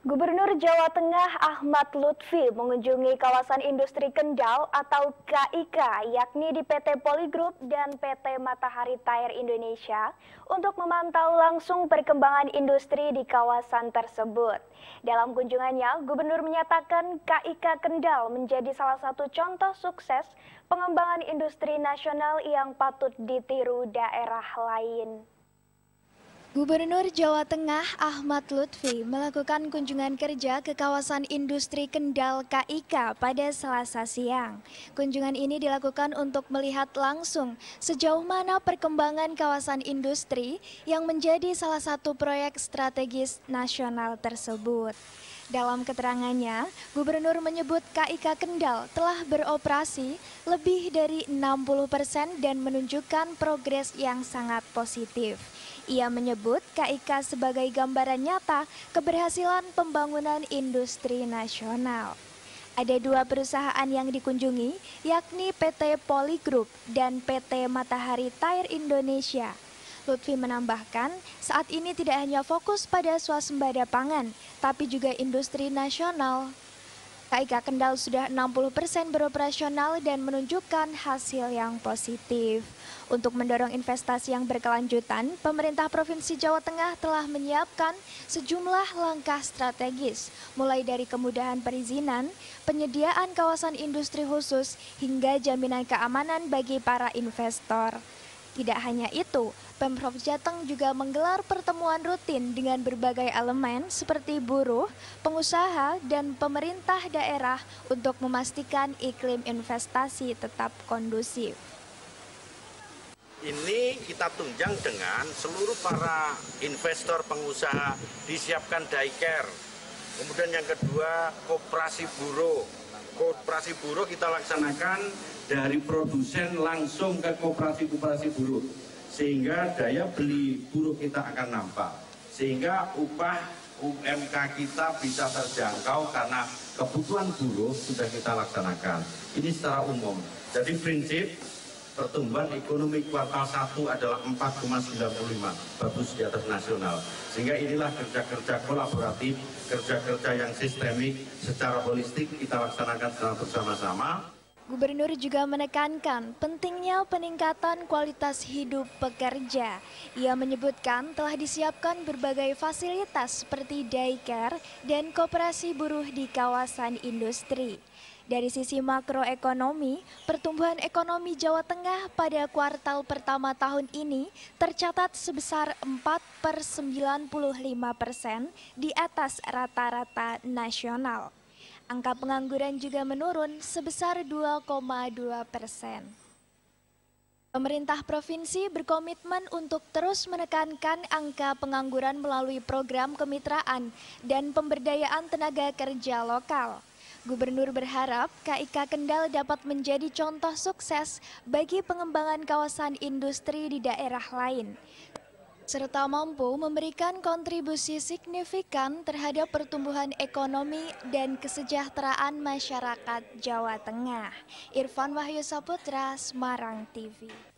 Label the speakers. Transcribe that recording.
Speaker 1: Gubernur Jawa Tengah Ahmad Lutfi mengunjungi kawasan industri Kendal atau KIK, yakni di PT Polygroup dan PT Matahari Tire Indonesia, untuk memantau langsung perkembangan industri di kawasan tersebut. Dalam kunjungannya, Gubernur menyatakan KIK Kendal menjadi salah satu contoh sukses pengembangan industri nasional yang patut ditiru daerah lain. Gubernur Jawa Tengah Ahmad Lutfi melakukan kunjungan kerja ke kawasan industri Kendal KIK pada Selasa siang. Kunjungan ini dilakukan untuk melihat langsung sejauh mana perkembangan kawasan industri yang menjadi salah satu proyek strategis nasional tersebut. Dalam keterangannya, Gubernur menyebut KIK Kendal telah beroperasi lebih dari 60% dan menunjukkan progres yang sangat positif. Ia menyebut KIK sebagai gambaran nyata keberhasilan pembangunan industri nasional. Ada dua perusahaan yang dikunjungi, yakni PT Polygroup dan PT Matahari Tire Indonesia. Lutfi menambahkan, saat ini tidak hanya fokus pada swasembada pangan, tapi juga industri nasional. KIK Kendal sudah 60% beroperasional dan menunjukkan hasil yang positif. Untuk mendorong investasi yang berkelanjutan, pemerintah Provinsi Jawa Tengah telah menyiapkan sejumlah langkah strategis, mulai dari kemudahan perizinan, penyediaan kawasan industri khusus, hingga jaminan keamanan bagi para investor. Tidak hanya itu, Pemprov Jateng juga menggelar pertemuan rutin dengan berbagai elemen seperti buruh, pengusaha, dan pemerintah daerah untuk memastikan iklim investasi tetap kondusif.
Speaker 2: Ini kita tunjang dengan seluruh para investor pengusaha, disiapkan daycare. Kemudian yang kedua, koperasi buruh. Koperasi buruh kita laksanakan dari produsen langsung ke koperasi buruh. Sehingga daya beli buruh kita akan nampak. Sehingga upah UMK kita bisa terjangkau karena kebutuhan buruh sudah kita laksanakan. Ini secara umum. Jadi prinsip pertumbuhan ekonomi kuartal 1 adalah 4,95, bagus di atas nasional. Sehingga inilah kerja-kerja kolaboratif, kerja-kerja yang sistemik, secara holistik kita laksanakan secara bersama-sama.
Speaker 1: Gubernur juga menekankan pentingnya peningkatan kualitas hidup pekerja. Ia menyebutkan telah disiapkan berbagai fasilitas seperti daycare dan koperasi buruh di kawasan industri. Dari sisi makroekonomi, pertumbuhan ekonomi Jawa Tengah pada kuartal pertama tahun ini tercatat sebesar 4,95% di atas rata-rata nasional. Angka pengangguran juga menurun sebesar 2,2%. Pemerintah provinsi berkomitmen untuk terus menekankan angka pengangguran melalui program kemitraan dan pemberdayaan tenaga kerja lokal. Gubernur berharap KIK Kendal dapat menjadi contoh sukses bagi pengembangan kawasan industri di daerah lain, serta mampu memberikan kontribusi signifikan terhadap pertumbuhan ekonomi dan kesejahteraan masyarakat Jawa Tengah. Irfan Wahyu Saputra, Semarang TV.